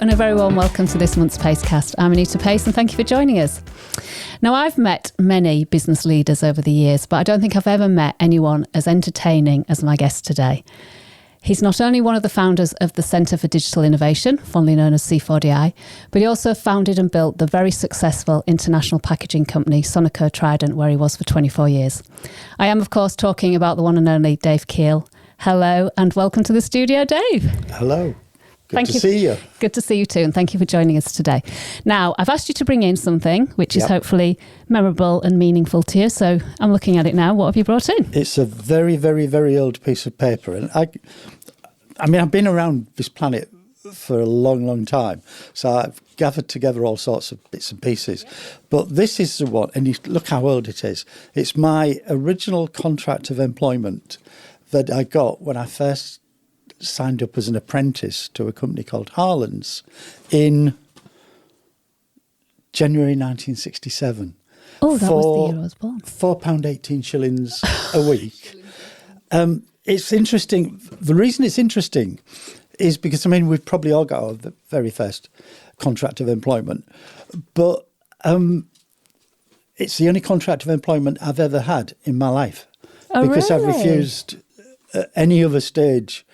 and a very warm welcome to this month's Pacecast. I'm Anita Pace and thank you for joining us. Now, I've met many business leaders over the years, but I don't think I've ever met anyone as entertaining as my guest today. He's not only one of the founders of the Centre for Digital Innovation, fondly known as C4DI, but he also founded and built the very successful international packaging company Sonoco Trident, where he was for 24 years. I am, of course, talking about the one and only Dave Keel. Hello and welcome to the studio, Dave. Hello. Good to see you. Good to see you too, and thank you for joining us today. Now, I've asked you to bring in something which is hopefully memorable and meaningful to you, so I'm looking at it now. What have you brought in? It's a very, very, very old piece of paper, and I mean, I've been around this planet for a long, long time, so I've gathered together all sorts of bits and pieces. But this is the one, and you look how old it is. It's my original contract of employment that I got when I first signed up as an apprentice to a company called Harland's in January 1967. Oh, that was the year I was born. £4.18 shillings a week. It's interesting. The reason it's interesting is because, I mean, we've probably all got our very first contract of employment, but it's the only contract of employment I've ever had in my life. Oh, because really? I've refused at any other stage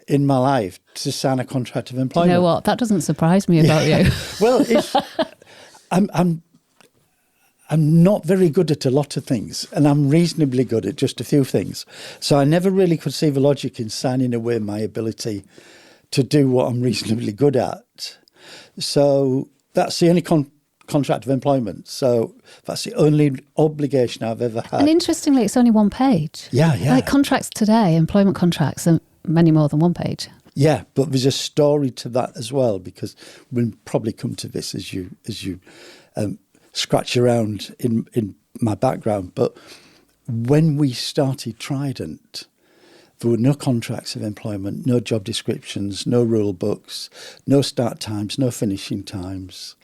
in my life to sign a contract of employment. You know what? That doesn't surprise me about you. Well, I'm not very good at a lot of things, and I'm reasonably good at just a few things. So I never really could see the logic in signing away my ability to do what I'm reasonably good at. So that's the only contract of employment. So that's the only obligation I've ever had. And interestingly, it's only one page. Yeah. Like contracts today, employment contracts are many more than one page. Yeah, but there's a story to that as well, because we'll probably come to this as you scratch around in my background. But when we started Trident, there were no contracts of employment, no job descriptions, no rule books, no start times, no finishing times.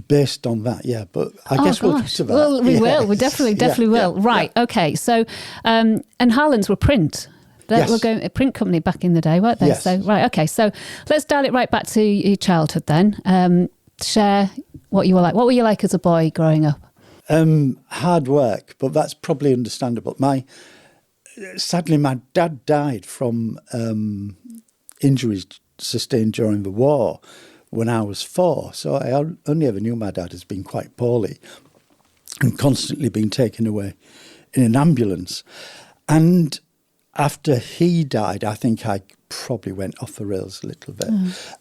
Based on that, yeah, but I guess we'll get to that. Well, we will. We definitely will. Right, okay. So, and Harland's were print. They were going a print company back in the day, weren't they? Yes. So, right, okay. So let's dial it right back to your childhood then. Share what you were like. What were you like as a boy growing up? Hard work, but that's probably understandable. Sadly, my dad died from injuries sustained during the war when I was 4. So I only ever knew my dad as being quite poorly and constantly being taken away in an ambulance. And after he died, I think I probably went off the rails a little bit.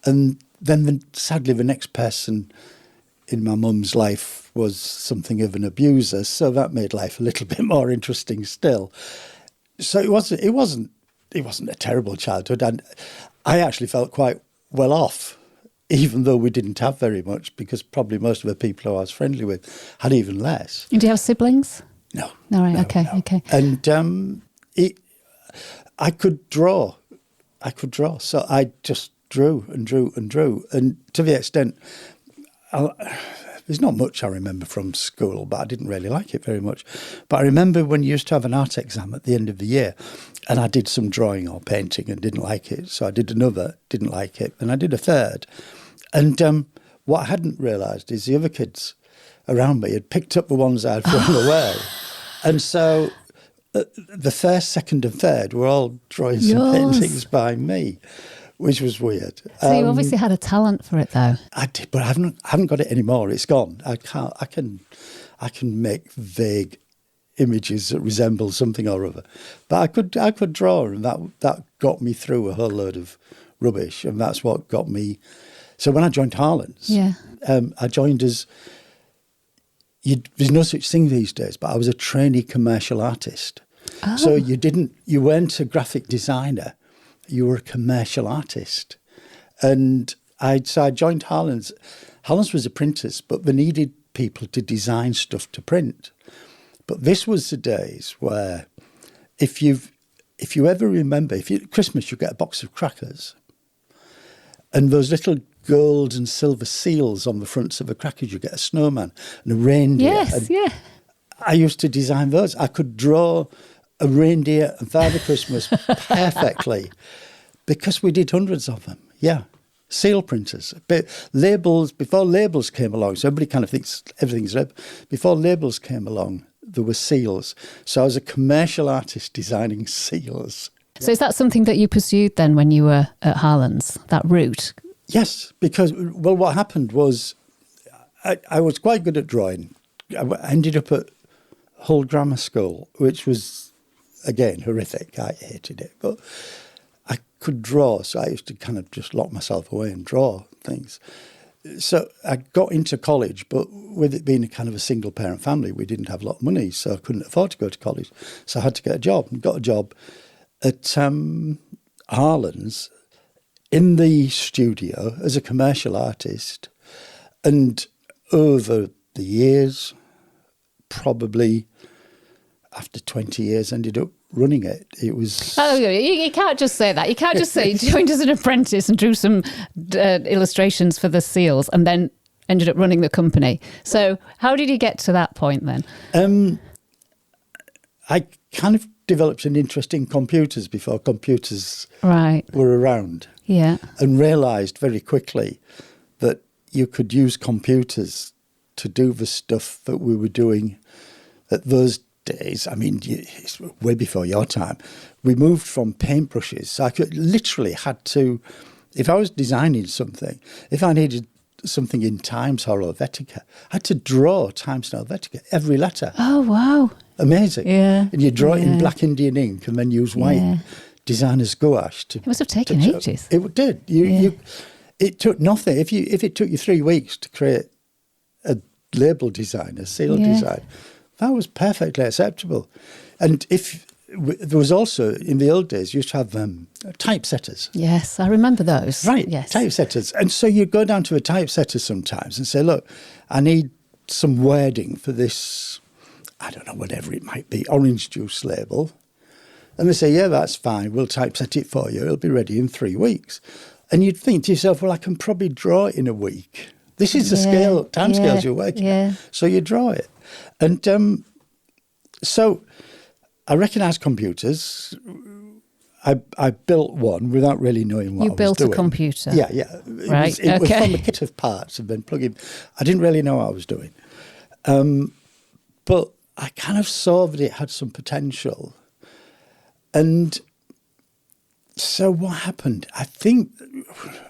And then sadly, the next person in my mum's life was something of an abuser. So that made life a little bit more interesting still. So it wasn't a terrible childhood. And I actually felt quite well off, even though we didn't have very much, because probably most of the people who I was friendly with had even less. And do you have siblings? No. All right, no, okay, no. okay. And I could draw. So I just drew and drew and drew. And to the extent, there's not much I remember from school, but I didn't really like it very much. But I remember when you used to have an art exam at the end of the year, and I did some drawing or painting and didn't like it. So I did another, didn't like it. And I did a third. And what I hadn't realised is the other kids around me had picked up the ones I had thrown away. And so the first, second and third were all drawings and paintings by me, which was weird. So you obviously had a talent for it, though. I did, but I haven't got it anymore. It's gone. I can make vague images that resemble something or other, but I could draw, and that got me through a whole load of rubbish, and that's what got me. So when I joined Harland's, I joined as. There's no such thing these days, but I was a trainee commercial artist. Oh. So you weren't a graphic designer, you were a commercial artist. And I joined Harland's. Harland's was Apprentice, but they needed people to design stuff to print. But this was the days where if you ever remember, Christmas you get a box of crackers, and those little gold and silver seals on the fronts of the crackers, you get a snowman and a reindeer. Yes, yeah. I used to design those. I could draw a reindeer and Father Christmas perfectly because we did hundreds of them. Yeah. seal printers. But labels, before labels came along, so everybody kind of thinks everything's label. Before labels came along, there were seals. So I was a commercial artist designing seals. So is that something that you pursued then when you were at Harland's, that route? Yes, because, well, what happened was I was quite good at drawing. I ended up at Hull Grammar School, which was, again, horrific. I hated it. But I could draw, so I used to kind of just lock myself away and draw things. So I got into college, but with it being a kind of a single-parent family, we didn't have a lot of money, so I couldn't afford to go to college. So I had to get a job, and got a job at Harland's in the studio as a commercial artist. And over the years, probably after 20 years, ended up running it. It was... Oh, you can't just say that. You can't just say you joined as an apprentice and drew some illustrations for the seals and then ended up running the company. So how did you get to that point then? I kind of developed an interest in computers before computers were around. Yeah. And realised very quickly that you could use computers to do the stuff that we were doing at those days. I mean, it's way before your time. We moved from paintbrushes. So I literally had to, if I was designing something, if I needed something in Times or Helvetica, I had to draw Times and Helvetica, every letter. Oh, wow. Amazing. Yeah. And you draw it in black Indian ink and then use white designer's gouache. It must have taken ages. It did. It took nothing. If it took you 3 weeks to create a label design, a seal design, that was perfectly acceptable. And if there was also, in the old days, you used to have typesetters. Yes, I remember those. Right, yes. Typesetters. And so you go down to a typesetter sometimes and say, look, I need some wording for this, I don't know, whatever it might be, orange juice label. And they say, yeah, that's fine. We'll typeset it for you. It'll be ready in 3 weeks. And you'd think to yourself, well, I can probably draw it in a week. This is the time scales you're working at. So you draw it. And so I recognised computers. I built one without really knowing what I was doing. You built a computer? Yeah. It was from a kit of parts and then plugging. I didn't really know what I was doing. But I kind of saw that it had some potential. And so what happened? I think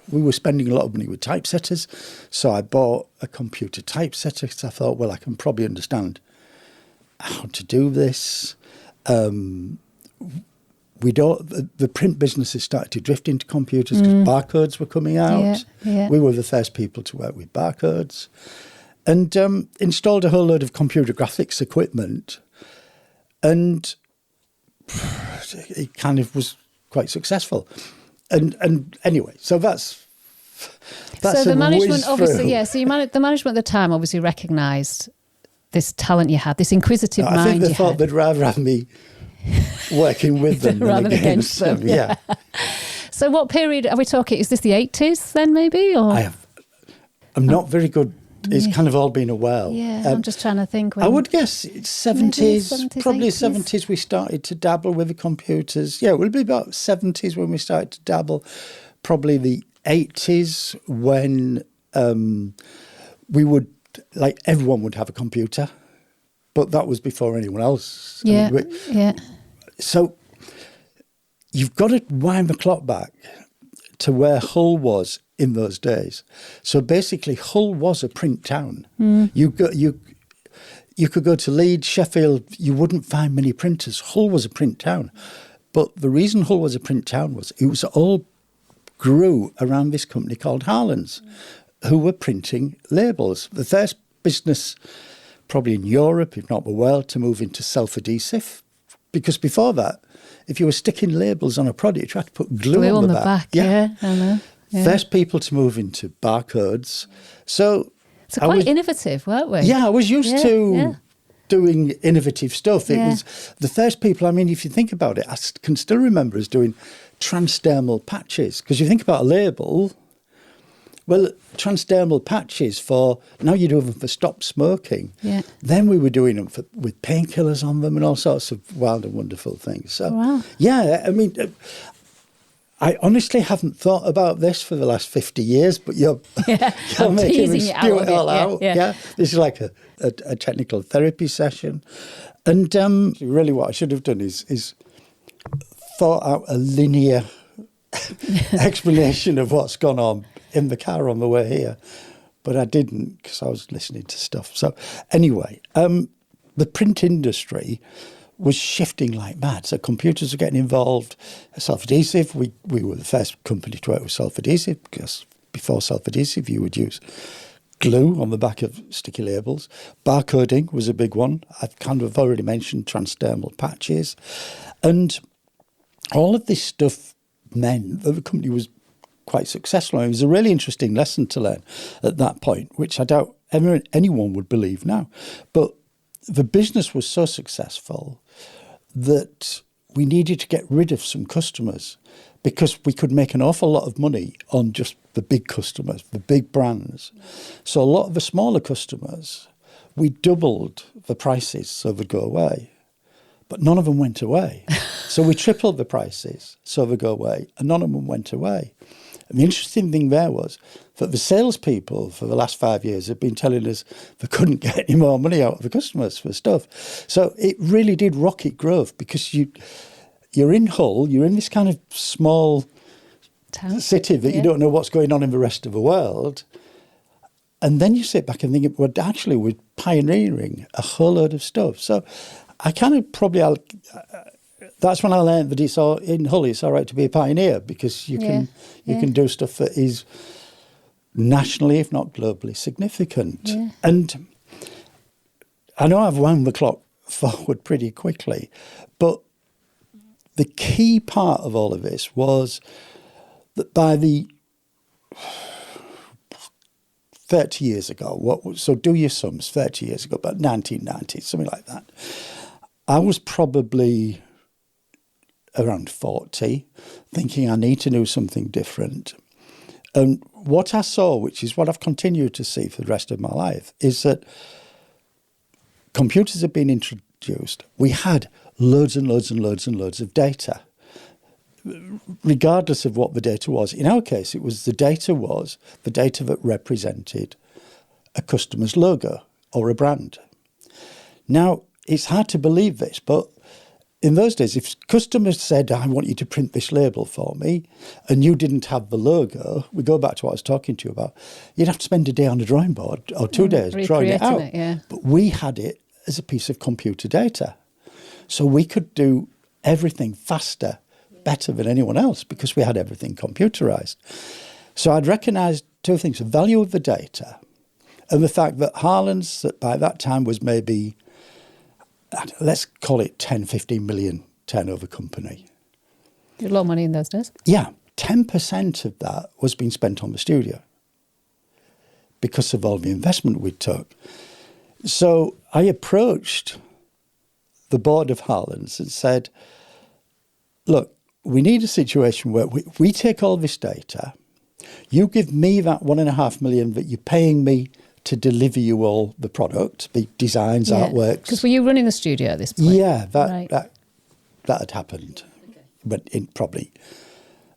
we were spending a lot of money with typesetters. So I bought a computer typesetter because I thought, well, I can probably understand how to do this. The print businesses started to drift into computers because barcodes were coming out. Yeah. We were the first people to work with barcodes. And installed a whole load of computer graphics equipment. And it kind of was quite successful. And anyway, so that's so the management obviously, through. So the management at the time obviously recognised this talent you had, this inquisitive mind you had. I think they thought they'd rather have me working with them rather than against them. Yeah. So what period are we talking? Is this the 80s then maybe? Or I'm not very good. It's kind of all been a while. Yeah, I'm just trying to think. I would guess it's 70s, 70s, probably 80s. 70s we started to dabble with the computers. Yeah, it will be about 70s when we started to dabble. Probably the 80s when we would, like everyone would have a computer, but that was before anyone else. Yeah, So you've got to wind the clock back to where Hull was in those days. So basically, Hull was a print town. You could go to Leeds, Sheffield, you wouldn't find many printers. Hull was a print town. But the reason Hull was a print town was it was all grew around this company called Harland's, who were printing labels. The first business probably in Europe, if not the world, to move into self-adhesive. Because before that, if you were sticking labels on a product, you had to put glue on the back. Yeah, I know. Yeah. First people to move into barcodes. So quite innovative, weren't we? Yeah, I was used to doing innovative stuff. It was the first people, I mean, if you think about it, I can still remember us doing transdermal patches. Because you think about a label, well, transdermal patches for, now you do them for stop smoking. Yeah. Then we were doing them with painkillers on them and all sorts of wild and wonderful things. So, wow. yeah, I mean, I honestly haven't thought about this for the last 50 years, but you're making me spew it all out. Yeah. This is like a technical therapy session. And really what I should have done is thought out a linear explanation of what's gone on in the car on the way here. But I didn't because I was listening to stuff. So anyway, the print industry was shifting like mad. So computers were getting involved. Self-adhesive, we were the first company to work with self-adhesive because before self-adhesive you would use glue on the back of sticky labels. Barcoding was a big one. I've kind of already mentioned transdermal patches. And all of this stuff meant that the company was quite successful. It was a really interesting lesson to learn at that point, which I doubt anyone would believe now. But the business was so successful that we needed to get rid of some customers because we could make an awful lot of money on just the big customers, the big brands. So a lot of the smaller customers, we doubled the prices so they'd go away. But none of them went away. So we tripled the prices so they'd go away, and none of them went away. And the interesting thing there was that the salespeople for the last 5 years have been telling us they couldn't get any more money out of the customers for stuff. So it really did rocket growth because you're in Hull, you're in this kind of small city that you don't know what's going on in the rest of the world. And then you sit back and think, well, actually, we're pioneering a whole load of stuff. So I kind of that's when I learned that in Hull it's all right to be a pioneer because you can do stuff that is nationally, if not globally, significant. Yeah. And I know I've wound the clock forward pretty quickly, but the key part of all of this was that by the 30 years ago, so do your sums, 30 years ago, about 1990, something like that, I was probably around 40, thinking I need to do something different. And what I saw, which is what I've continued to see for the rest of my life, is that computers have been introduced. We had loads and loads and loads and loads of data, regardless of what the data was. In our case, it was the data that represented a customer's logo or a brand. Now, it's hard to believe this, but in those days, if customers said, I want you to print this label for me, and you didn't have the logo, we go back to what I was talking to you about, you'd have to spend a day on the drawing board or 2 days drawing it out. But we had it as a piece of computer data. So we could do everything faster, better than anyone else because we had everything computerized. So I'd recognised two things, the value of the data and the fact that Harland's, that by that time was maybe, let's call it 10, 15 million turnover company. A lot of money in those days. Yeah, 10% of that was being spent on the studio because of all the investment we took. So I approached the board of Harland's and said, look, we need a situation where we take all this data, you give me that 1.5 million that you're paying me to deliver you all the product, the designs, artworks. Because were you running the studio at this point? Yeah, that had happened, but in probably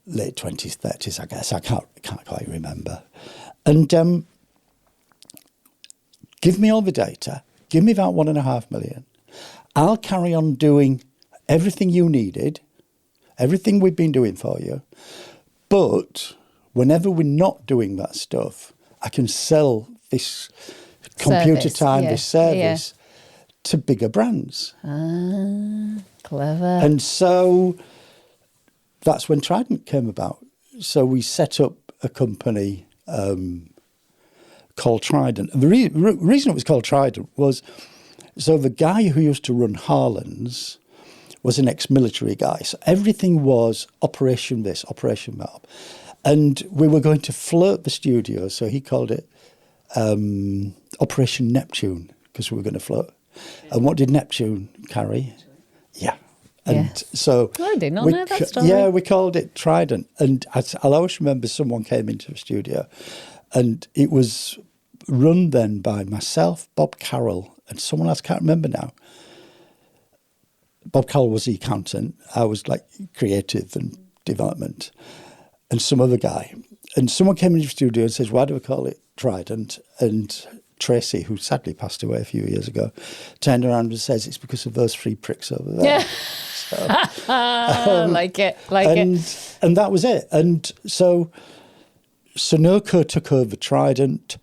late 20s, 30s, I guess. I can't quite remember. And give me all the data, give me that 1.5 million. I'll carry on doing everything you needed, everything we've been doing for you. But whenever we're not doing that stuff, I can sell this computer time, this service to bigger brands. Ah, clever. And so that's when Trident came about. So we set up a company called Trident. And the reason it was called Trident was, so the guy who used to run Harland's was an ex-military guy. So everything was Operation this, Operation that. And we were going to float the studio, so he called it Operation Neptune, because we were going to float. And what did Neptune carry? Yeah. And so I did not know that story. Yeah, we called it Trident. And I'll always remember someone came into the studio and it was run then by myself, Bob Carroll, and someone else, I can't remember now. Bob Carroll was the accountant. I was like creative and development and some other guy. And someone came into the studio and says, why do we call it Trident? And Tracy, who sadly passed away a few years ago, turned around and says, it's because of those 3 pricks over there. Yeah. So, like it. And that was it. And so Sonoco took over Trident,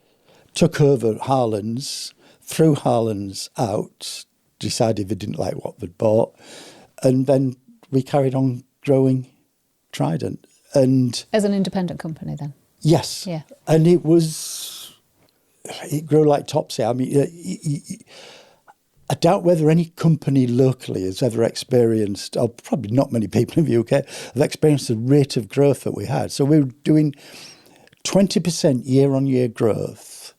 took over Harland's, threw Harland's out, decided they didn't like what they'd bought, and then we carried on growing Trident. And as an independent company then? Yes. Yeah. And it grew like topsy. I mean, I doubt whether any company locally has ever experienced, or probably not many people in the UK, have experienced the rate of growth that we had. So we were doing 20% year-on-year growth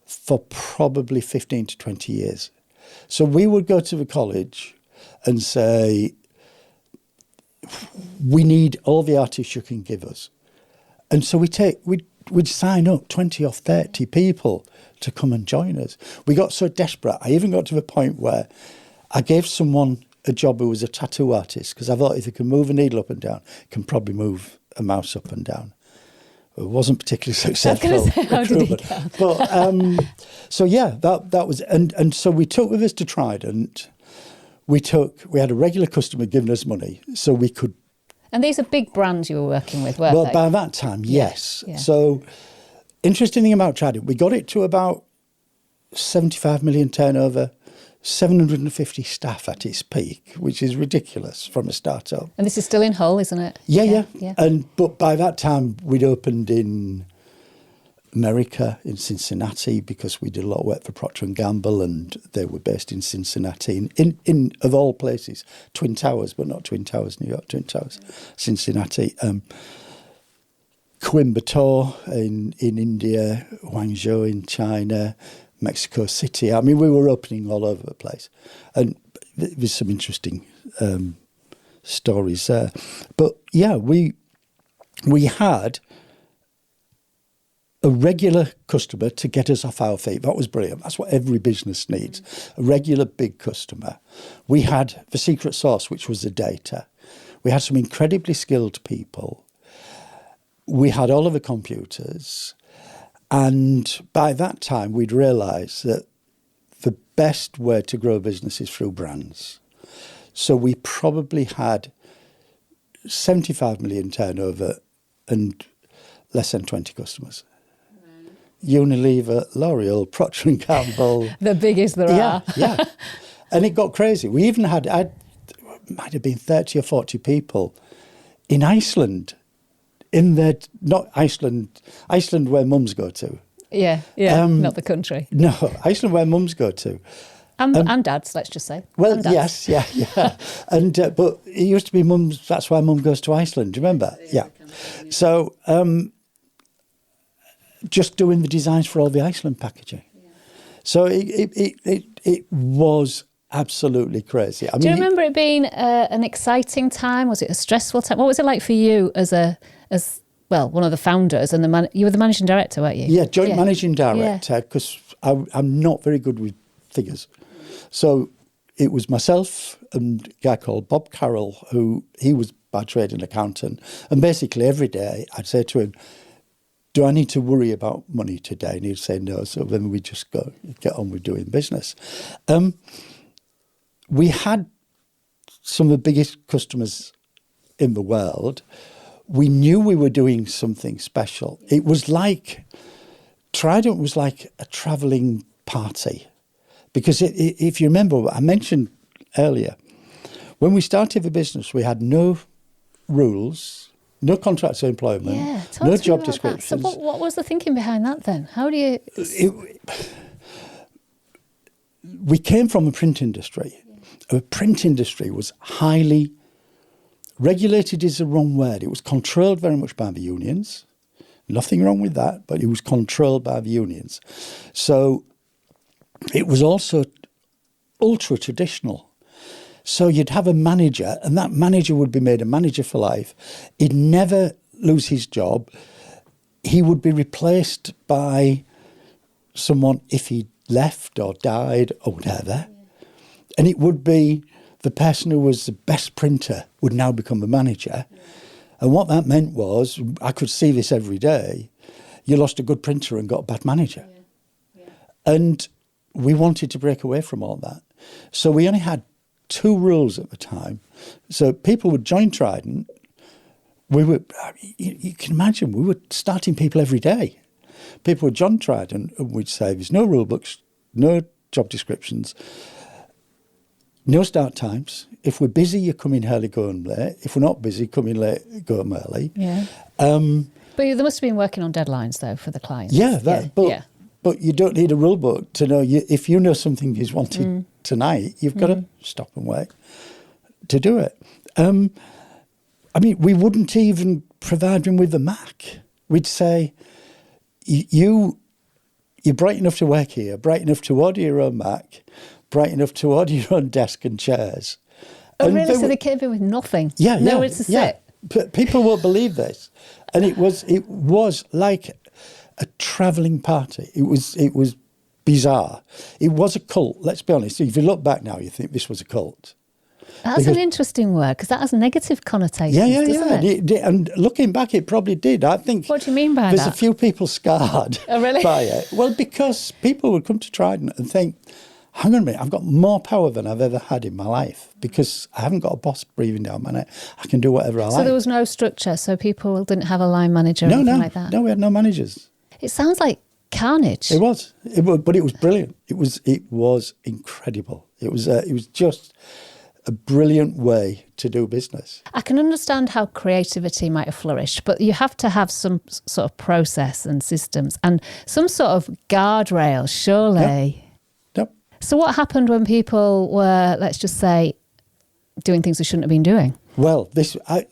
for probably 15 to 20 years. So we would go to the college and say, we need all the artists you can give us. And so we'd sign up 20 or 30 people to come and join us. We got so desperate, I even got to the point where I gave someone a job who was a tattoo artist, because I thought if he can move a needle up and down, he can probably move a mouse up and down. It wasn't particularly successful. I was going to say, how did he go? But, so yeah, that was, and so we took with us to Trident. We had a regular customer giving us money so we could. And these are big brands you were working with, weren't they? Well, by that time, yes. Yeah. So, interesting thing about Trident, we got it to about 75 million turnover, 750 staff at its peak, which is ridiculous from a startup. And this is still in Hull, isn't it? Yeah. But by that time, we'd opened in America, in Cincinnati, because we did a lot of work for Procter & Gamble, and they were based in Cincinnati, in of all places, Twin Towers, but not Twin Towers, New York, Twin Towers, Cincinnati, Coimbatore in India, Guangzhou in China, Mexico City. I mean, we were opening all over the place. And there's some interesting stories there. But yeah, we had a regular customer to get us off our feet. That was brilliant. That's what every business needs, a regular big customer. We had the secret sauce, which was the data. We had some incredibly skilled people. We had all of the computers. And by that time, we'd realised that the best way to grow a business is through brands. So we probably had 75 million turnover and less than 20 customers. Unilever, L'Oreal, Procter & Gamble. The biggest there are. Yeah. And it got crazy. We even had, might have been 30 or 40 people in Iceland, not Iceland where mums go to. Yeah, not the country. No, Iceland where mums go to. And dads, let's just say. Well, yes, yeah. And but it used to be mums, that's why mum goes to Iceland, do you remember? Yeah. So, just doing the designs for all the Iceland packaging. Yeah. So it was absolutely crazy. I mean, do you remember it being an exciting time? Was it a stressful time? What was it like for you as one of the founders and you were the managing director, weren't you? Yeah, joint managing director, because I'm not very good with figures. So it was myself and a guy called Bob Carroll, he was by trade an accountant, and basically every day I'd say to him, do I need to worry about money today? And he'd say no. So then we just get on with doing business. We had some of the biggest customers in the world. We knew we were doing something special. It was like, Trident was like a travelling party. Because if you remember what I mentioned earlier, when we started the business, we had no rules, no contracts of employment, no job descriptions. So what was the thinking behind that then? How do you... We came from the print industry. The print industry was highly... Regulated is the wrong word. It was controlled very much by the unions. Nothing wrong with that, but it was controlled by the unions. So it was also ultra traditional. So you'd have a manager, and that manager would be made a manager for life. He'd never lose his job. He would be replaced by someone if he left or died or whatever. And it would be the person who was the best printer would now become the manager. And what that meant was, I could see this every day, you lost a good printer and got a bad manager. Yeah. And we wanted to break away from all that. So we only had 2 rules at the time. So people would join Trident. You can imagine, we were starting people every day. People would join Trident and we'd say, there's no rule books, no job descriptions, no start times. If we're busy, you come in early, go home late. If we're not busy, come in late, go home early. Yeah. But they must have been working on deadlines, though, for the clients. Yeah, but you don't need a rule book to know. If you know something is wanted tonight, you've got to stop and wait to do it. I mean, we wouldn't even provide them with the Mac. We'd say, you're bright enough to work here, bright enough to order your own Mac, bright enough to order your own desk and chairs. Oh, and really? So they came in with nothing? Yeah, nowhere to sit? But people won't believe this. And it was like a travelling party. It was bizarre. It was a cult, let's be honest. If you look back now, you think this was a cult. That's an interesting word, because that has negative connotations, doesn't it? And looking back, it probably did. I think. What do you mean by there's that? There's a few people scarred by it. Well, because people would come to Trident and think, hang on a minute, I've got more power than I've ever had in my life because I haven't got a boss breathing down my neck. I can do whatever I like. So there was no structure, so people didn't have a line manager or anything like that? No, we had no managers. It sounds like carnage. It was, but it was brilliant. It was incredible. It was just a brilliant way to do business. I can understand how creativity might have flourished, but you have to have some sort of process and systems and some sort of guardrail, surely. Yep. So what happened when people were, let's just say, doing things they shouldn't have been doing? Well,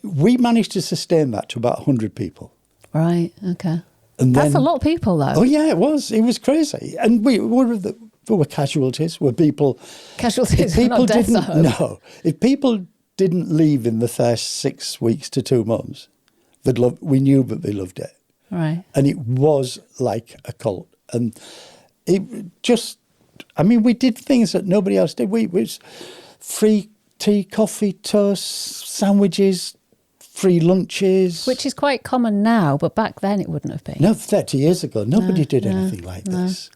we managed to sustain that to about 100 people. Right, okay. And that's a lot of people, though. Oh, yeah, it was. It was crazy. And there were casualties, where people... Casualties, not deaths, No. If people didn't leave in the first 6 weeks to 2 months, we knew that they loved it. Right. And it was like a cult. And it just... I mean, we did things that nobody else did. It was free tea, coffee, toast, sandwiches, free lunches. Which is quite common now, but back then it wouldn't have been. No, 30 years ago, nobody did anything like this.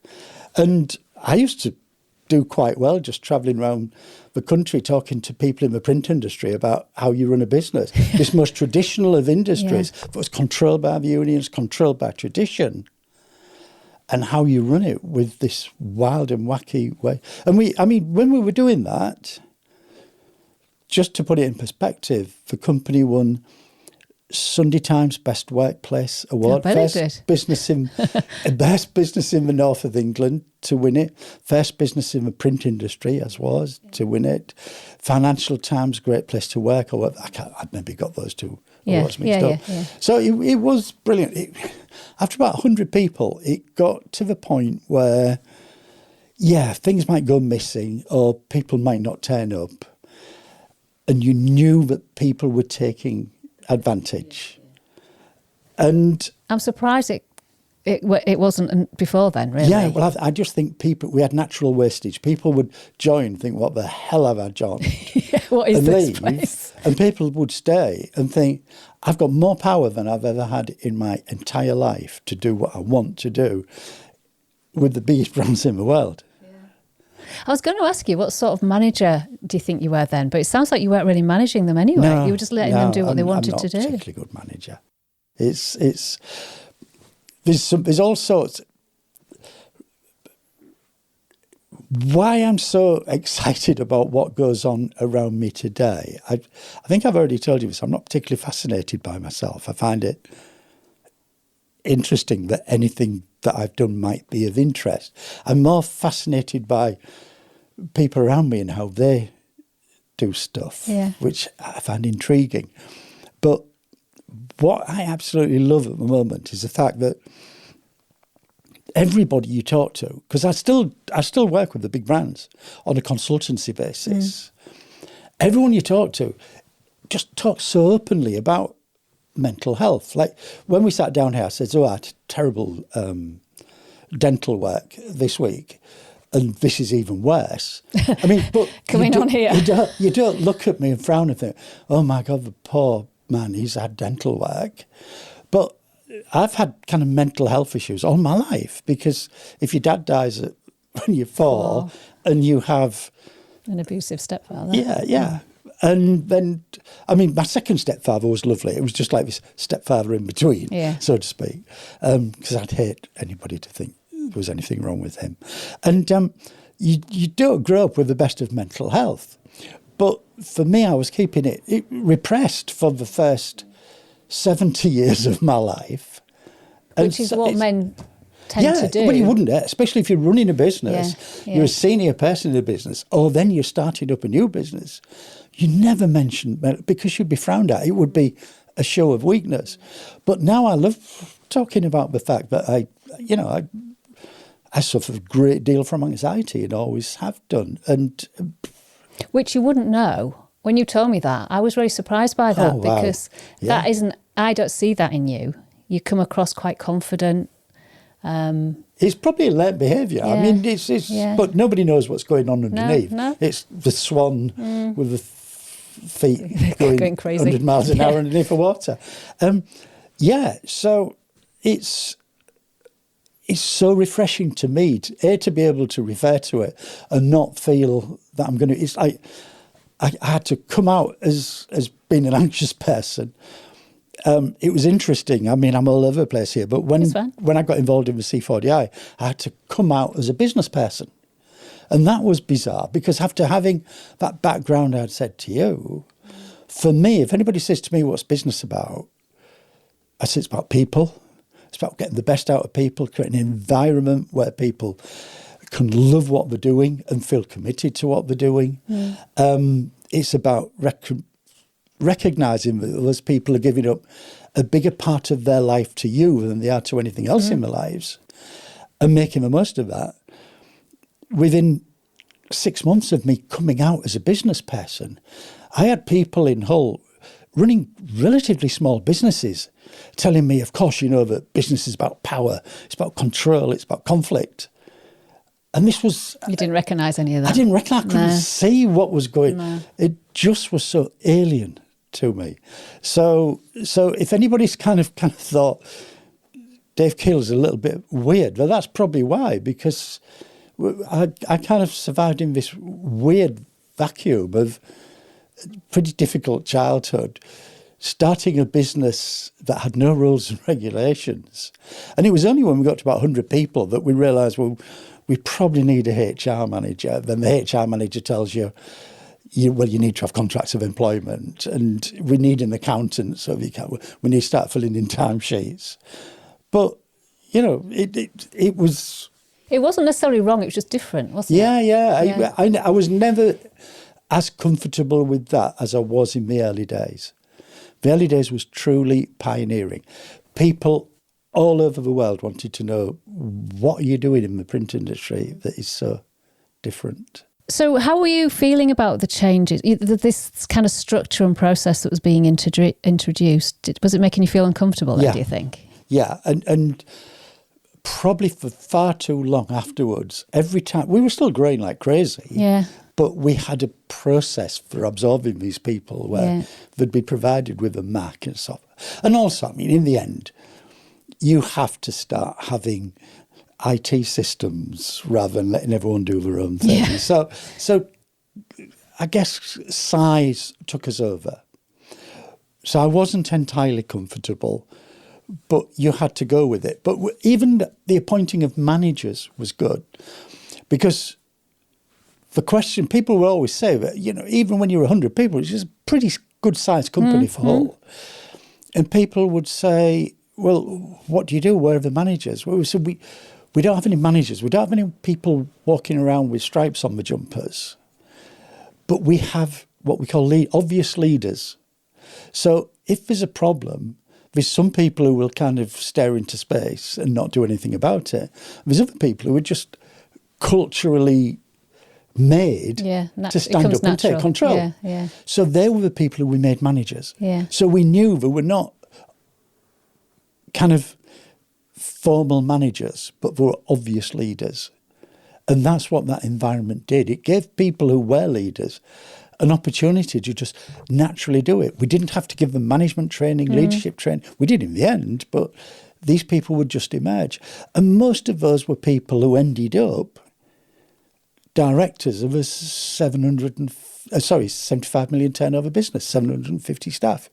And I used to do quite well just travelling around the country talking to people in the print industry about how you run a business. This most traditional of industries that was controlled by the unions, controlled by tradition, and how you run it with this wild and wacky way. And when we were doing that, just to put it in perspective, the company won Sunday Times Best Workplace Award. Best business in the north of England to win it. First business in the print industry, to win it. Financial Times Great Place to Work. I've maybe got those two awards mixed up. Yeah. So it was brilliant. After about 100 people, it got to the point where, things might go missing or people might not turn up. And you knew that people were taking advantage. And I'm surprised it wasn't before then, really. Yeah, well, I just think we had natural wastage. People would join, think, what the hell have I joined? What is and this leave, place? And people would stay and think, I've got more power than I've ever had in my entire life to do what I want to do with the biggest brands in the world. I was going to ask you, what sort of manager do you think you were then? But it sounds like you weren't really managing them anyway. No, you were just letting them do what they wanted to do. I'm not a particularly good manager. There's all sorts. Why I'm so excited about what goes on around me today, I think I've already told you this, I'm not particularly fascinated by myself. I find it interesting that anything that I've done might be of interest. I'm more fascinated by people around me and how they do stuff, which I find intriguing. But what I absolutely love at the moment is the fact that everybody you talk to, because I still work with the big brands on a consultancy basis. Everyone you talk to just talks so openly about mental health. Like when we sat down here, I said, I had terrible dental work this week, and this is even worse. I mean, but coming on here, you don't look at me and frown and think, oh my God, the poor man, he's had dental work. But I've had kind of mental health issues all my life, because if your dad dies when you're 4 and you have... An abusive stepfather. Yeah. And then, I mean, my second stepfather was lovely. It was just like this stepfather in between, so to speak, because I'd hate anybody to think there was anything wrong with him. And you don't grow up with the best of mental health. But for me, I was keeping it repressed for the first 70 years of my life. Which is what men tend to do. Well, you wouldn't, especially if you're running a business. You're a senior person in a business, or then you're starting up a new business. You never mention, because you'd be frowned at. It would be a show of weakness. But now I love talking about the fact that I suffer a great deal from anxiety and always have done. And which you wouldn't know. When you told me that, I was very surprised by that, because that isn't, I don't see that in you. You come across quite confident. It's probably a learnt behaviour. I mean, it's but nobody knows what's going on underneath. No. It's the swan with the feet going crazy. 100 miles an hour underneath the water. So it's so refreshing to me to be able to refer to it and not feel that I'm going to... It's like I had to come out as being an anxious person. It was interesting. I mean, I'm all over the place here, but when I got involved in the C4DI, I had to come out as a business person. And that was bizarre, because after having that background I'd said to you, for me, if anybody says to me, what's business about? I say it's about people. It's about getting the best out of people, creating an environment where people can love what they're doing and feel committed to what they're doing. It's about recognising that those people are giving up a bigger part of their life to you than they are to anything else in their lives, and making the most of that. Within 6 months of me coming out as a business person, I had people in Hull running relatively small businesses telling me, of course, you know that business is about power, it's about control, it's about conflict. And this was... You didn't recognise any of that? I didn't recognise, I couldn't see what was going... No. It just was so alien to me. So if anybody's kind of thought Dave Keel is a little bit weird, well, that's probably why, because I kind of survived in this weird vacuum of pretty difficult childhood, starting a business that had no rules and regulations. And it was only when we got to about 100 people that we realised, well, we probably need a HR manager. Then the HR manager tells you need to have contracts of employment, and we need an accountant, so we need to start filling in timesheets. But, it was... It wasn't necessarily wrong, it was just different, wasn't it? Yeah. I was never as comfortable with that as I was in the early days. The early days was truly pioneering. People all over the world wanted to know, what are you doing in the print industry that is so different? So how were you feeling about the changes, this kind of structure and process that was being introduced? Was it making you feel uncomfortable then, do you think? Yeah, and probably for far too long afterwards, every time, we were still growing like crazy, but we had a process for absorbing these people where they'd be provided with a Mac and stuff. And also, I mean, in the end, you have to start having IT systems rather than letting everyone do their own thing. Yeah. So I guess size took us over. So I wasn't entirely comfortable, but you had to go with it. But even the appointing of managers was good, because the question, people will always say that, even when you're 100 people, it's just a pretty good sized company for Hull. And people would say, well, what do you do? Where are the managers? Well, we said, we don't have any managers. We don't have any people walking around with stripes on the jumpers. But we have what we call obvious leaders. So if there's a problem, there's some people who will kind of stare into space and not do anything about it. There's other people who are just culturally made to stand up and take control. So they were the people who we made managers. So we knew they were not kind of formal managers, but they were obvious leaders. And that's what that environment did. It gave people who were leaders an opportunity to just naturally do it. We didn't have to give them management training, leadership training. We did in the end, but these people would just emerge. And most of those were people who ended up directors of a 75 million turnover business, 750 staff.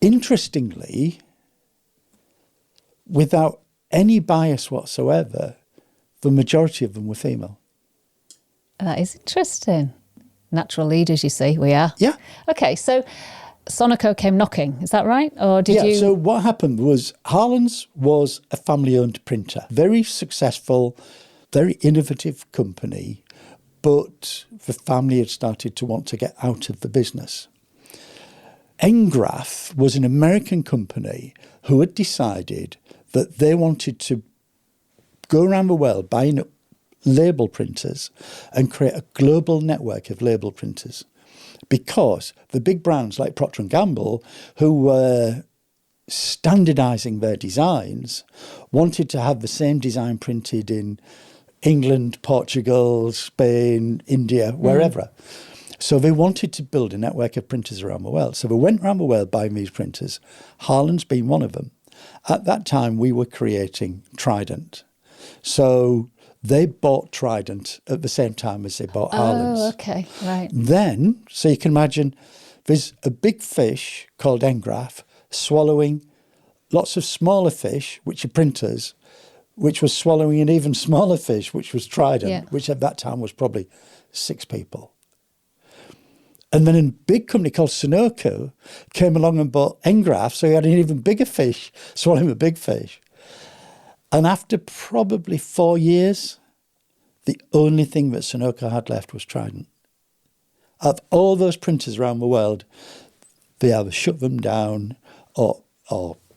Interestingly, without any bias whatsoever, the majority of them were female. That is interesting. Natural leaders, you see, we are. Yeah. Okay, so Sonoco came knocking, is that right? Or did you... So what happened was Harland's was a family-owned printer. Very successful, very innovative company, but the family had started to want to get out of the business. Engraph was an American company who had decided that they wanted to go around the world buying up label printers and create a global network of label printers, because the big brands like Procter & Gamble, who were standardising their designs, wanted to have the same design printed in England, Portugal, Spain, India, wherever. So they wanted to build a network of printers around the world. So they went around the world buying these printers, Harland's being one of them. At that time, we were creating Trident. So they bought Trident at the same time as they bought Harland's. Oh, okay, right. Then, so you can imagine, there's a big fish called Engraph swallowing lots of smaller fish, which are printers, which was swallowing an even smaller fish, which was Trident, which at that time was probably 6 people. And then a big company called Sonoco came along and bought Engraph, so he had an even bigger fish swallowing a big fish. And after probably 4 years, the only thing that Sonoco had left was Trident. Of all those printers around the world, they either shut them down or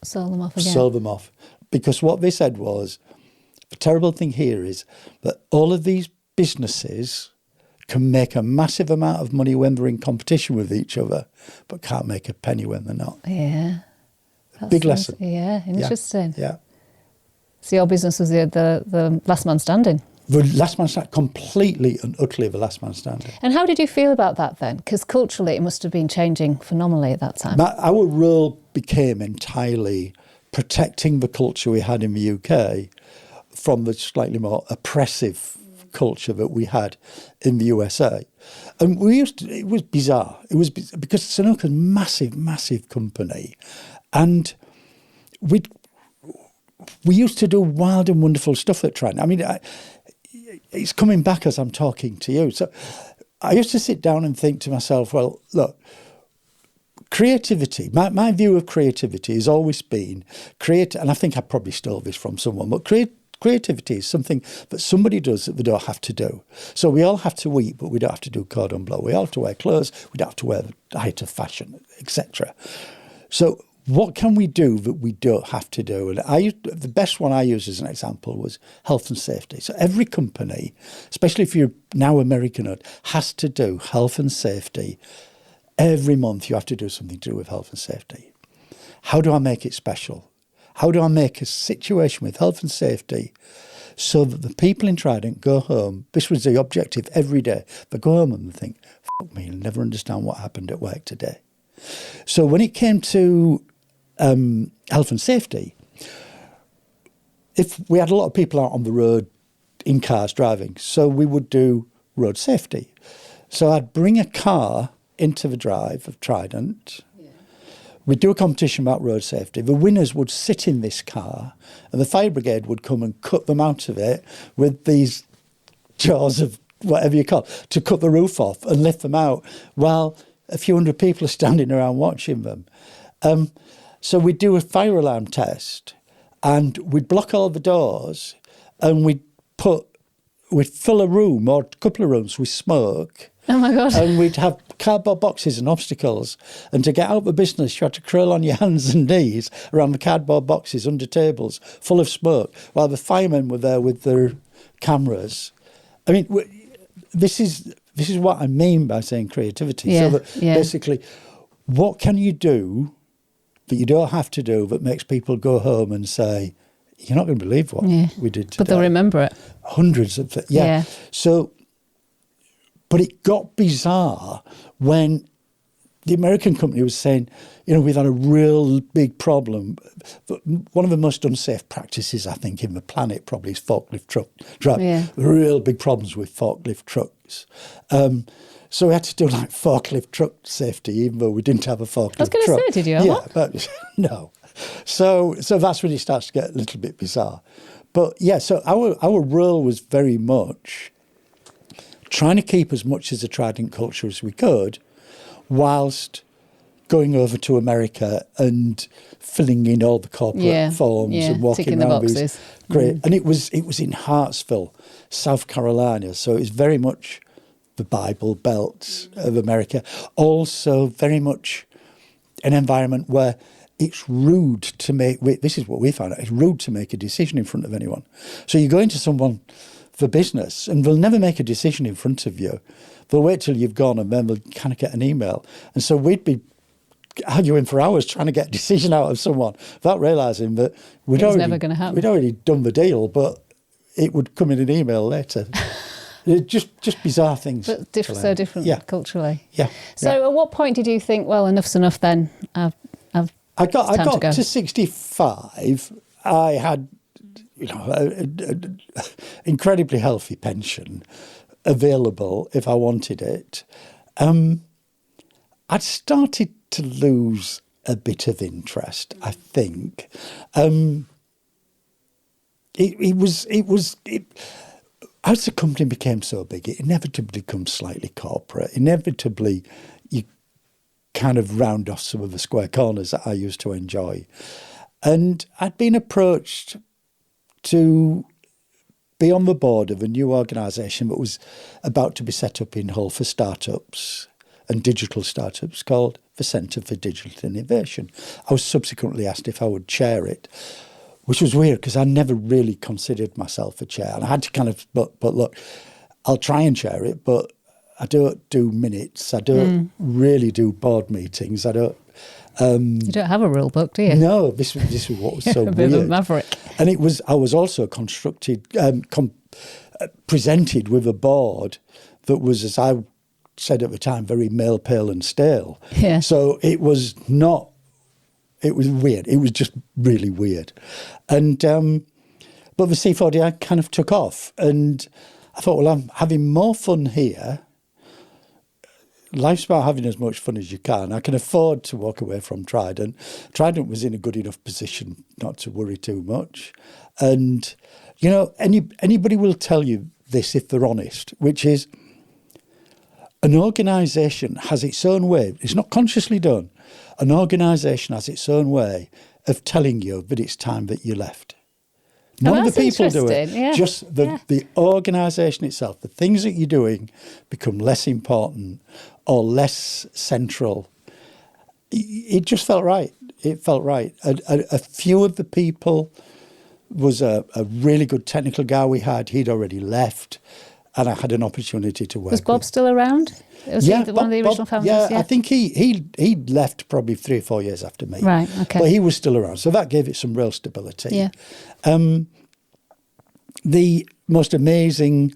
sold them off again. Sold them off. Because what they said was, the terrible thing here is that all of these businesses can make a massive amount of money when they're in competition with each other, but can't make a penny when they're not. Yeah. Big lesson. Yeah, interesting. Yeah. So your business was the last man standing? The last man standing, completely and utterly the last man standing. And how did you feel about that then? Because culturally it must have been changing phenomenally at that time. Our role became entirely protecting the culture we had in the UK from the slightly more oppressive culture that we had in the USA. And it was bizarre. It was because Sonoco's a massive, massive company. And we used to do wild and wonderful stuff at Trident. I mean, it's coming back as I'm talking to you. So I used to sit down and think to myself, well, look, creativity, my view of creativity has always been, and I think I probably stole this from someone, but creativity is something that somebody does that they don't have to do. So we all have to eat, but we don't have to do cordon bleu. We all have to wear clothes, we don't have to wear the height of fashion, etc. So what can we do that we don't have to do? And the best one I use as an example was health and safety. So every company, especially if you're now American, has to do health and safety. Every month you have to do something to do with health and safety. How do I make it special? How do I make a situation with health and safety so that the people in Trident go home? This was the objective every day. They go home and they think, fuck me, I'll never understand what happened at work today. So when it came to health and safety, if we had a lot of people out on the road in cars driving, so we would do road safety. So I'd bring a car into the drive of Trident. We'd do a competition about road safety. The winners would sit in this car and the fire brigade would come and cut them out of it with these jaws of whatever you call it, to cut the roof off and lift them out while a few hundred people are standing around watching them. So we'd do a fire alarm test and we'd block all the doors and we'd fill a room or a couple of rooms with smoke. Oh my God. And we'd have cardboard boxes and obstacles. And to get out of the business, you had to crawl on your hands and knees around the cardboard boxes under tables full of smoke while the firemen were there with their cameras. I mean, this is what I mean by saying creativity. Yeah, so that basically, what can you do that you don't have to do that makes people go home and say, you're not going to believe what we did today. But they'll remember it. Hundreds of things. Yeah. So, But it got bizarre when the American company was saying, we've had a real big problem. One of the most unsafe practices, I think, in the planet probably is forklift truck. Yeah. Real big problems with forklift trucks. So we had to do like forklift truck safety, even though we didn't have a forklift truck. I was going to say, did you? Yeah, but no. So that's when it starts to get a little bit bizarre. But yeah, so our role was very much trying to keep as much as a Trident culture as we could, whilst going over to America and filling in all the corporate forms and walking around with these. Great. And it was in Hartsville, South Carolina. So it was very much the Bible Belt of America. Also very much an environment where it's rude to make, this is what we found out, it's rude to make a decision in front of anyone. So you go into someone for business and they'll never make a decision in front of you. They'll wait till you've gone and then they'll kind of get an email. And so we'd be arguing for hours trying to get a decision out of someone without realising that we'd already done the deal, but it would come in an email later. just bizarre things. But so different culturally. Yeah. So at what point did you think, well, enough's enough then? I got to 65. I had, an incredibly healthy pension available if I wanted it. I'd started to lose a bit of interest, I think. As the company became so big, it inevitably becomes slightly corporate. Inevitably, you kind of round off some of the square corners that I used to enjoy. And I'd been approached to be on the board of a new organisation that was about to be set up in Hull for startups and digital startups called the Centre for Digital Innovation. I was subsequently asked if I would chair it, which was weird because I never really considered myself a chair. And I had to kind of, but look, I'll try and chair it, but I don't do minutes. I don't really do board meetings. I don't. You don't have a rule book, do you? No, this was what was so a bit weird. of a maverick. And I was also presented with a board that was, as I said at the time, very male, pale and stale. Yeah. So it was weird. It was just really weird. And but the C4DI kind of took off. And I thought, well, I'm having more fun here. Life's about having as much fun as you can. I can afford to walk away from Trident. Trident was in a good enough position not to worry too much. And, anybody will tell you this if they're honest, which is an organisation has its own way. It's not consciously done. An organisation has its own way of telling you that it's time that you left. None of the people do it. Yeah. Just the organisation itself, the things that you're doing become less important or less central. It just felt right. It felt right. A few of the people was a really good technical guy we had. He'd already left, and I had an opportunity to work. Was Bob still around? Was he one of the original founders? Yeah, I think he'd left probably 3 or 4 years after me. Right, okay. But he was still around, so that gave it some real stability. Yeah. The most amazing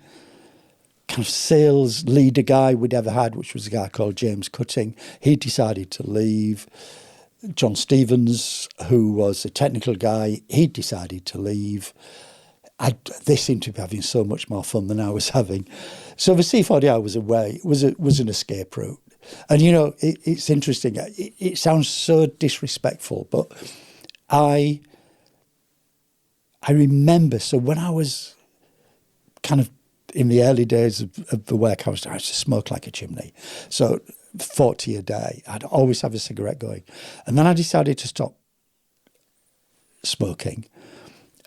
kind of sales leader guy we'd ever had, which was a guy called James Cutting, he decided to leave. John Stevens, who was a technical guy, he decided to leave. They seemed to be having so much more fun than I was having. So the C4DI was an escape route. And, it's interesting. It sounds so disrespectful, but I remember, so when I was kind of in the early days of the work, I used to smoke like a chimney. So 40 a day, I'd always have a cigarette going. And then I decided to stop smoking.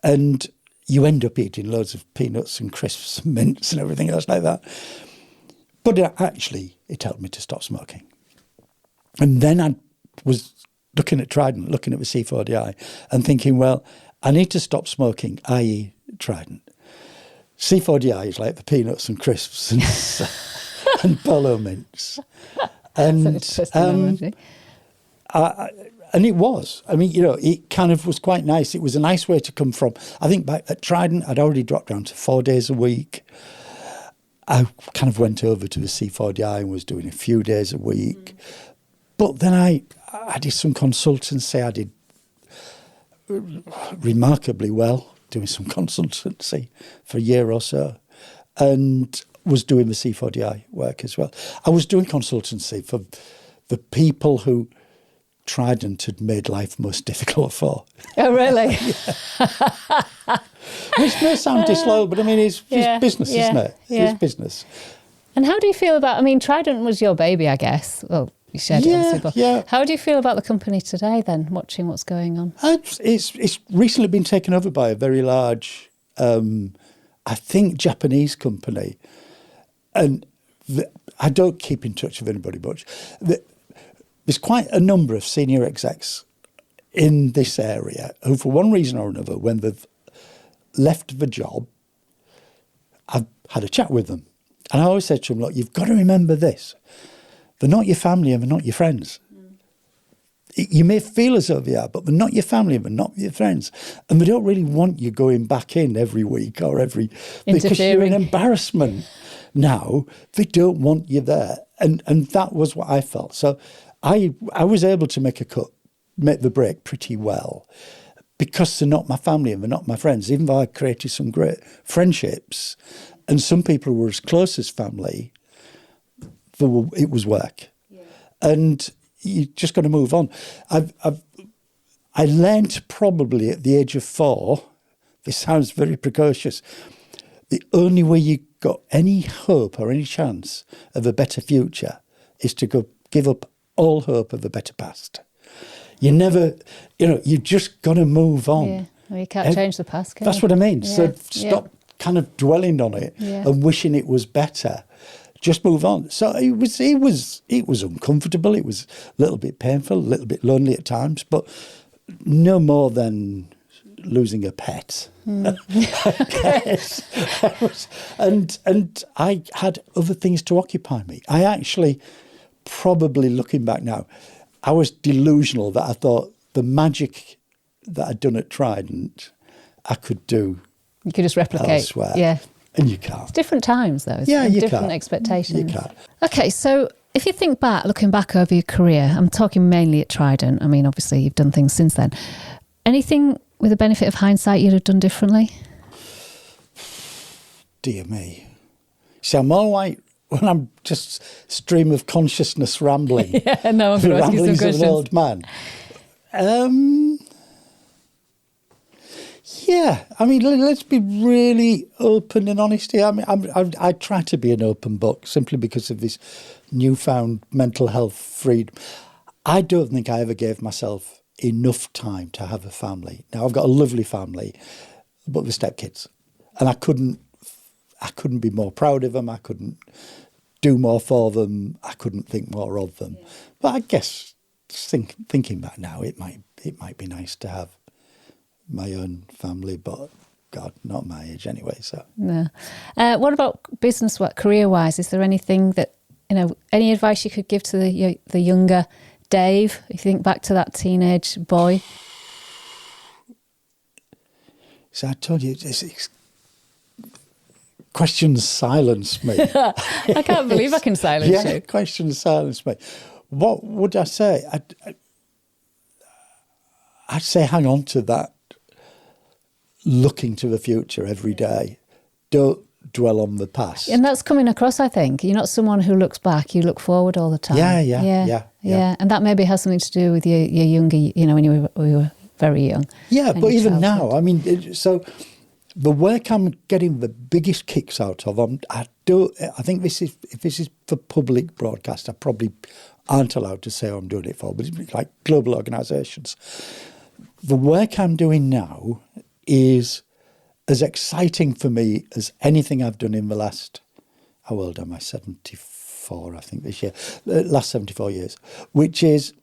And you end up eating loads of peanuts and crisps and mints and everything else like that. But actually, it helped me to stop smoking. And then I was looking at Trident, looking at the C4DI and thinking, well, I need to stop smoking, i.e. Trident. C4DI is like the peanuts and crisps and polo mints. And and it was. I mean, it kind of was quite nice. It was a nice way to come from. I think back at Trident, I'd already dropped down to 4 days a week. I kind of went over to the C4DI and was doing a few days a week. But then I did some consultancy. I did remarkably well doing some consultancy for a year or so, and was doing the C4DI work as well. I was doing consultancy for the people who Trident had made life most difficult for. Oh, really? Which may sound disloyal, but I mean, it's business, isn't it? Yeah. It's business. And how do you feel about, I mean, Trident was your baby, I guess. Well, you shared it obviously, but yeah. how do you feel about the company today then, watching what's going on? It's recently been taken over by a very large, I think, Japanese company. And I don't keep in touch with anybody much. There's quite a number of senior execs in this area who, for one reason or another, when they've left the job, I've had a chat with them. And I always said to them, look, you've got to remember this. They're not your family and they're not your friends. You may feel as though they are, but they're not your family and they're not your friends. And they don't really want you going back in every week or because you're an embarrassment. Now, they don't want you there. And that was what I felt. So I was able to make the break pretty well because they're not my family and they're not my friends, even though I created some great friendships. And some people were as close as family, it was work. Yeah. And you just got to move on. I learned probably at the age of 4, this sounds very precocious, the only way you got any hope or any chance of a better future is to give up all hope of a better past. You never, you just got to move on. Yeah, well, you can't change the past, can you? That's what I mean. Yeah. So stop kind of dwelling on it and wishing it was better. Just move on. So it was uncomfortable. It was a little bit painful, a little bit lonely at times, but no more than losing a pet. I guess. And I had other things to occupy me. I actually, probably looking back now, I was delusional that I thought the magic that I'd done at Trident, I could do. You could just replicate. Elsewhere. Yeah. And you can't. It's different times, though. Yeah, you different can't. expectations. You can't. Okay, so if you think back, looking back over your career, I'm talking mainly at Trident. I mean, obviously, you've done things since then. Anything with the benefit of hindsight you'd have done differently? Dear me. See, I'm all right when I'm just stream of consciousness rambling. Yeah, no, I'm going to ask you some questions. Of an old man. Yeah, I mean, let's be really open and honest here. I mean, I try to be an open book simply because of this newfound mental health freedom. I don't think I ever gave myself enough time to have a family. Now, I've got a lovely family, but with stepkids, and I couldn't be more proud of them. I couldn't do more for them. I couldn't think more of them. Yeah. But I guess thinking back now, it might be nice to have my own family, but God, not my age anyway. So no. What about business work, career-wise? Is there anything that any advice you could give to the younger Dave? If you think back to that teenage boy. So I told you, questions silence me. I can't believe I can silence you. Yeah, questions silence me. What would I say? I'd say hang on to that. Looking to the future every day. Don't dwell on the past. And that's coming across, I think. You're not someone who looks back. You look forward all the time. Yeah. And that maybe has something to do with your younger, when you were very young. Yeah, but even now, I mean, so the work I'm getting the biggest kicks out of, I think if this is for public broadcast, I probably aren't allowed to say who I'm doing it for, but it's like global organisations. The work I'm doing now is as exciting for me as anything I've done in the last, how old am I? 74, I think, this year. Last 74 years, which is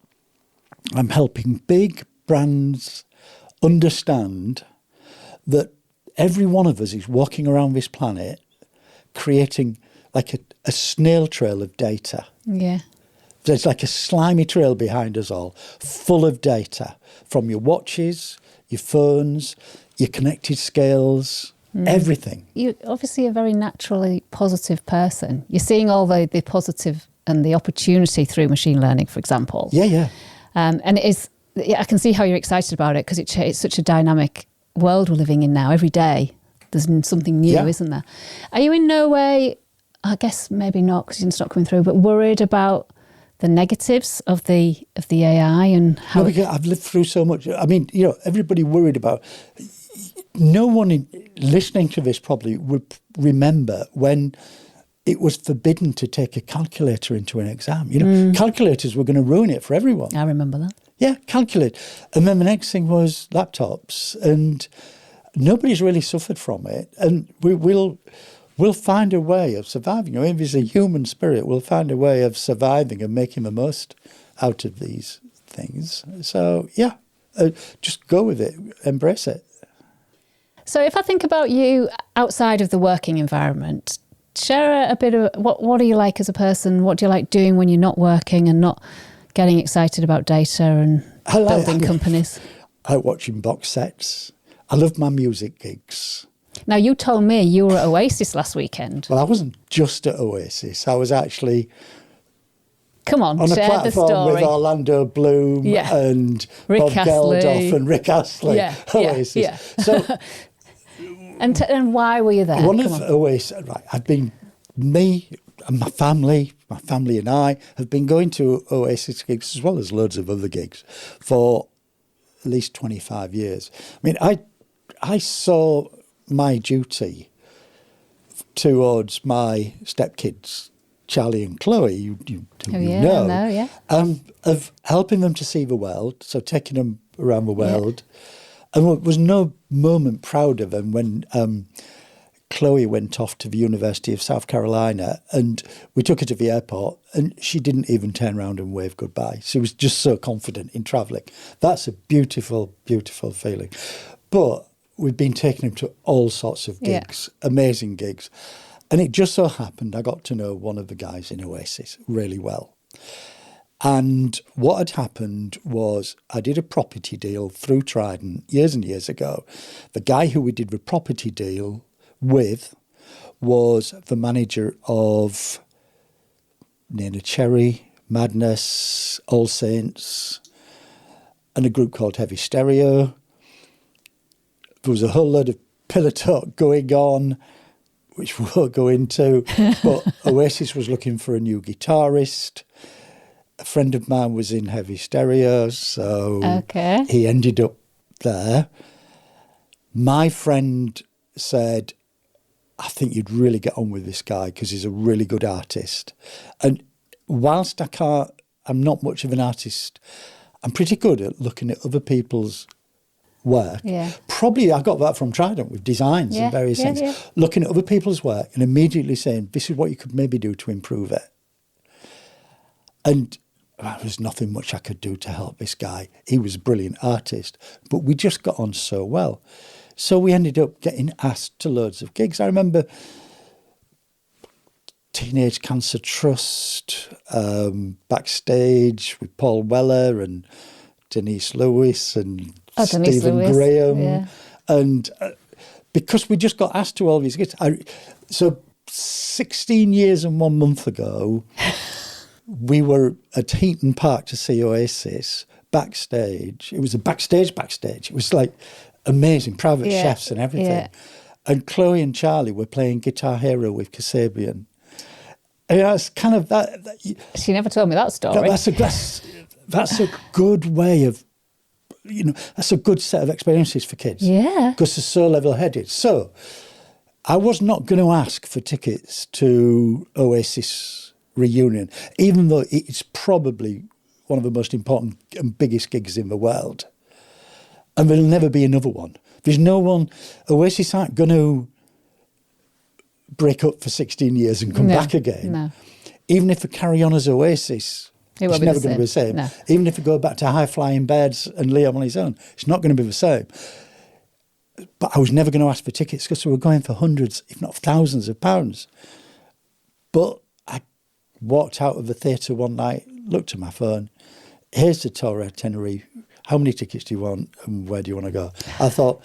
I'm helping big brands understand that every one of us is walking around this planet creating like a snail trail of data. Yeah. There's like a slimy trail behind us all, full of data from your watches, your phones, your connected scales, everything. You're obviously a very naturally positive person. You're seeing all the positive and the opportunity through machine learning, for example. Yeah. And it is, I can see how you're excited about it because it's such a dynamic world we're living in now. Every day there's something new, isn't there? Are you in no way, I guess maybe not because it's not coming through, but worried about the negatives of the AI and how... No, because I've lived through so much. I mean, everybody worried about... No one listening to this probably would remember when it was forbidden to take a calculator into an exam. Calculators were going to ruin it for everyone. I remember that. Yeah, calculate. And then the next thing was laptops, and nobody's really suffered from it. And we'll find a way of surviving. I mean, if there's a human spirit, we'll find a way of surviving and making the most out of these things. So, just go with it, embrace it. So if I think about you outside of the working environment, share a bit of what are you like as a person? What do you like doing when you're not working and not getting excited about data and building companies? I like watching box sets. I love my music gigs. Now, you told me you were at Oasis last weekend. Well, I wasn't just at Oasis. I was actually... Come on, a share the story. With Orlando Bloom and Rick Bob Astley. Geldof and Rick Astley. Oasis. Yeah. So, and why were you there? One of Oasis, right, I've been, me and my family and I have been going to Oasis gigs as well as loads of other gigs for at least 25 years. I mean, I saw my duty towards my stepkids, Charlie and Chloe, you know, of helping them to see the world, so taking them around the world. And there was no moment prouder than when Chloe went off to the University of South Carolina and we took her to the airport and she didn't even turn around and wave goodbye. She was just so confident in travelling. That's a beautiful, beautiful feeling. But we've been taking them to all sorts of gigs, amazing gigs. And it just so happened I got to know one of the guys in Oasis really well. And what had happened was I did a property deal through Trident years and years ago. The guy who we did the property deal with was the manager of Nana Cherry, Madness, All Saints, and a group called Heavy Stereo. There was a whole load of pillar talk going on, which we won't go into, but Oasis was looking for a new guitarist. A friend of mine was in Heavy Stereo, so he ended up there. My friend said, I think you'd really get on with this guy because he's a really good artist. And whilst I'm not much of an artist, I'm pretty good at looking at other people's work. Yeah. Probably I got that from Trident with designs and various things. Yeah. Looking at other people's work and immediately saying, this is what you could maybe do to improve it. And there was nothing much I could do to help this guy. He was a brilliant artist, but we just got on so well. So we ended up getting asked to loads of gigs. I remember Teenage Cancer Trust, backstage with Paul Weller and Denise Lewis and Stephen Graham. Yeah. And because we just got asked to all these gigs. So 16 years and 1 month ago, we were at Heaton Park to see Oasis backstage. It was a backstage. It was like amazing, private chefs and everything. Yeah. And Chloe and Charlie were playing Guitar Hero with Kasabian. And that's kind of that. She never told me that story. That's a good way of, that's a good set of experiences for kids. Yeah. Because they're so level-headed. So I was not going to ask for tickets to Oasis reunion, even though it's probably one of the most important and biggest gigs in the world. And there'll never be another one. There's no one, Oasis aren't going to break up for 16 years and come back again. No. Even if they carry on as Oasis, it's never going to be the same. No. Even if we go back to High Flying Birds and Liam on his own, it's not going to be the same. But I was never going to ask for tickets because we were going for hundreds, if not thousands of pounds. But I walked out of the theatre one night, looked at my phone, here's the tour itinerary, how many tickets do you want and where do you want to go? I thought,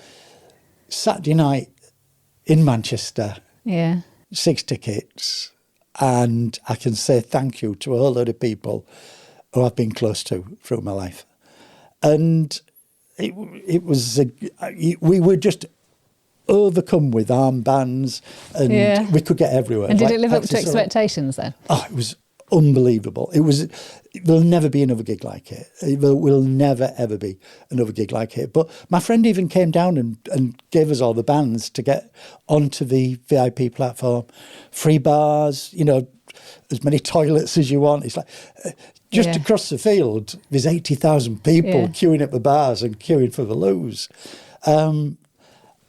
Saturday night, in Manchester, Yeah. 6 tickets, and I can say thank you to a whole load of people who I've been close to through my life. And it was, we were just overcome with armbands, and we could get everywhere. And did it live up to expectations then? Oh, it was unbelievable. There'll never be another gig like it. There will never, ever be another gig like it. But my friend even came down and gave us all the bands to get onto the VIP platform. Free bars, you know, as many toilets as you want. It's like, just across the field, there's 80,000 people queuing at the bars and queuing for the loos. And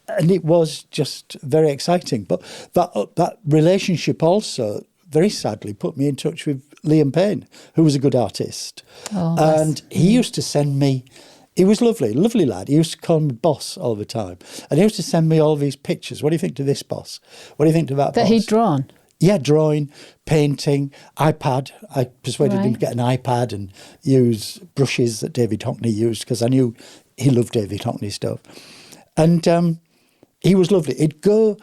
it was just very exciting. But that relationship also, very sadly, put me in touch with Liam Payne, who was a good artist. Oh, and he used to send me, he was lovely lad. He used to call me boss all the time. And he used to send me all these pictures. What do you think to this boss? What do you think to that boss? That he'd drawn? Yeah, drawing, painting, iPad. I persuaded him to get an iPad and use brushes that David Hockney used, because I knew he loved David Hockney stuff. And he was lovely. He'd go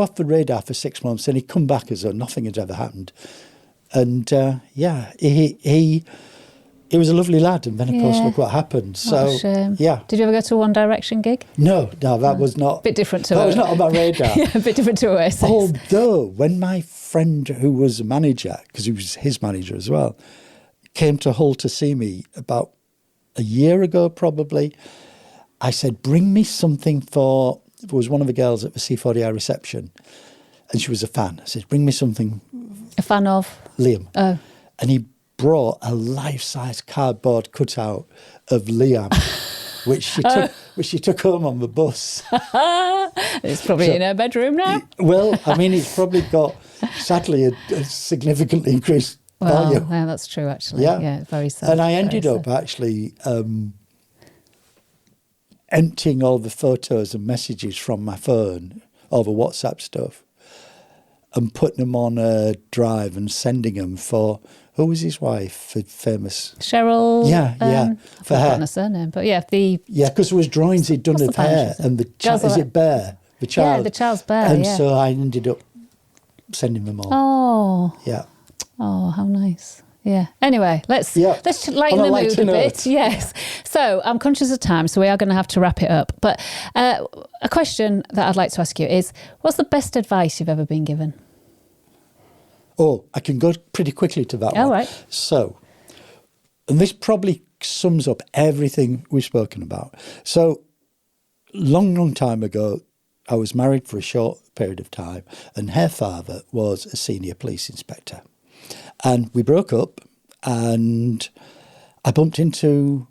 off the radar for 6 months and he'd come back as though nothing had ever happened. And he was a lovely lad. And then, of course, look what happened. What a shame. Yeah. Did you ever go to a One Direction gig? No, that was not. Bit different to that was not on my radar. Yeah, a bit different to Oasis. Although, when my friend who was a manager, because he was his manager as well, came to Hull to see me about a year ago, probably, I said, bring me something for... There was one of the girls at the C4DI reception, and she was a fan. I said, bring me something. A fan of? Liam. Oh. And he brought a life-size cardboard cutout of Liam, which she took home on the bus. It's probably in her bedroom now. Well, I mean, it's probably got, sadly, a significantly increased value. Yeah, that's true, actually. Yeah, very sad. And I ended up actually... emptying all the photos and messages from my phone, all the WhatsApp stuff, and putting them on a drive and sending them for, who was his wife, the famous... Cheryl. Yeah, I've forgotten her surname, but yeah, because there was drawings he'd done of her, and the child, is it Bear? The child. Yeah, the child's Bear, and so I ended up sending them all. Oh. Yeah. Oh, how nice. Yeah. Anyway, let's lighten the mood a bit. Yes. So I'm conscious of time, so we are going to have to wrap it up. But a question that I'd like to ask you is, what's the best advice you've ever been given? Oh, I can go pretty quickly to that one. All right. So, and this probably sums up everything we've spoken about. So, long time ago, I was married for a short period of time, and her father was a senior police inspector. And we broke up, and I bumped into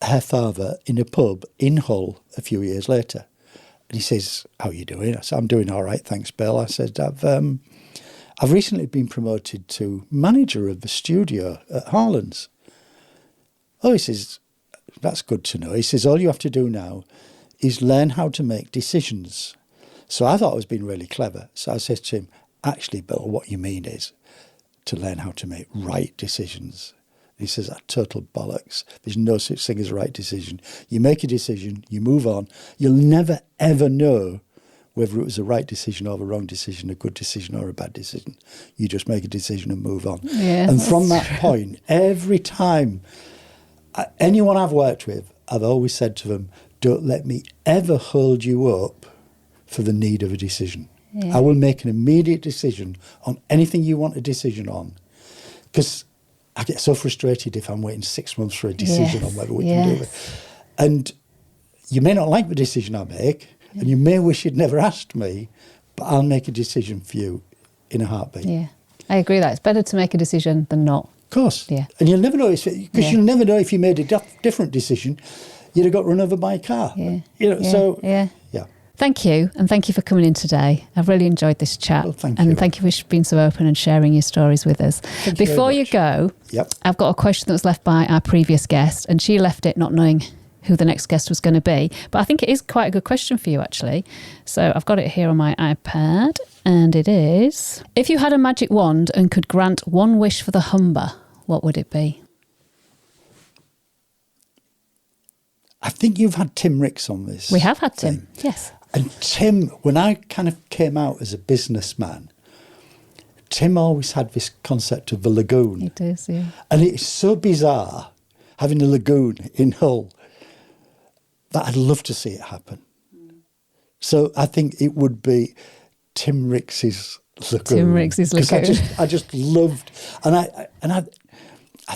her father in a pub in Hull a few years later. And he says, how are you doing? I said, I'm doing all right, thanks, Bill. I said, I've recently been promoted to manager of the studio at Harland's. Oh, he says, that's good to know. He says, all you have to do now is learn how to make decisions. So I thought I was being really clever. So I said to him, actually, Bill, what you mean is to learn how to make right decisions. And he says, that's total bollocks. There's no such thing as a right decision. You make a decision, you move on. You'll never, ever know whether it was a right decision or a wrong decision, a good decision or a bad decision. You just make a decision and move on. Yeah, and from that point, every time, anyone I've worked with, I've always said to them, don't let me ever hold you up for the need of a decision. Yeah. I will make an immediate decision on anything you want a decision on, because I get so frustrated if I'm waiting 6 months for a decision on whether we can do it. And you may not like the decision I make, and you may wish you'd never asked me, but I'll make a decision for you in a heartbeat. Yeah, I agree that it's better to make a decision than not. Of course. Yeah. And you'll never know, because you'll never know if you made a different decision, you'd have got run over by a car. Yeah. You know, so, yeah. Thank you, and thank you for coming in today. I've really enjoyed this chat. Well, thank you. And thank you for being so open and sharing your stories with us. Before you go, I've got a question that was left by our previous guest, and she left it not knowing who the next guest was going to be. But I think it is quite a good question for you, actually. So I've got it here on my iPad, and it is, if you had a magic wand and could grant one wish for the Humber, what would it be? I think you've had Tim Ricks on this. We have had Tim, yes. And Tim, when I kind of came out as a businessman, Tim always had this concept of the lagoon. It is, yeah. And it's so bizarre having a lagoon in Hull that I'd love to see it happen. So I think it would be Tim Ricks's lagoon. Tim Ricks's lagoon. I just loved, and I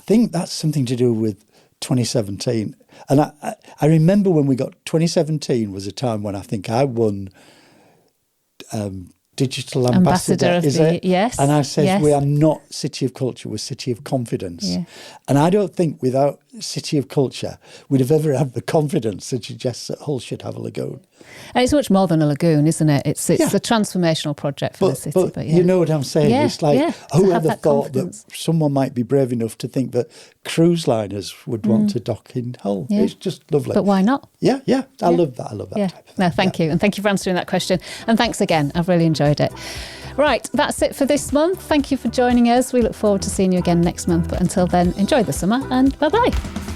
think that's something to do with 2017. And I remember when we got 2017 was a time when I think I won Digital Ambassador, of is the, it? Yes. And I said, yes. we are not City of Culture, we're City of Confidence. Yeah. And I don't think without City of Culture we'd have ever had the confidence to suggest that Hull should have a lagoon. And it's much more than a lagoon, isn't it? It's a transformational project for the city. But you know what I'm saying? Yeah, it's like, yeah, whoever that thought confidence. that someone might be brave enough to think that cruise liners would want to dock in Hull? Yeah. It's just lovely. But why not? Yeah. I love that. I love that Yeah. type of thing. No, thank you. And thank you for answering that question. And thanks again. I've really enjoyed it. Right, that's it for this month. Thank you for joining us. We look forward to seeing you again next month. But until then, enjoy the summer and bye-bye.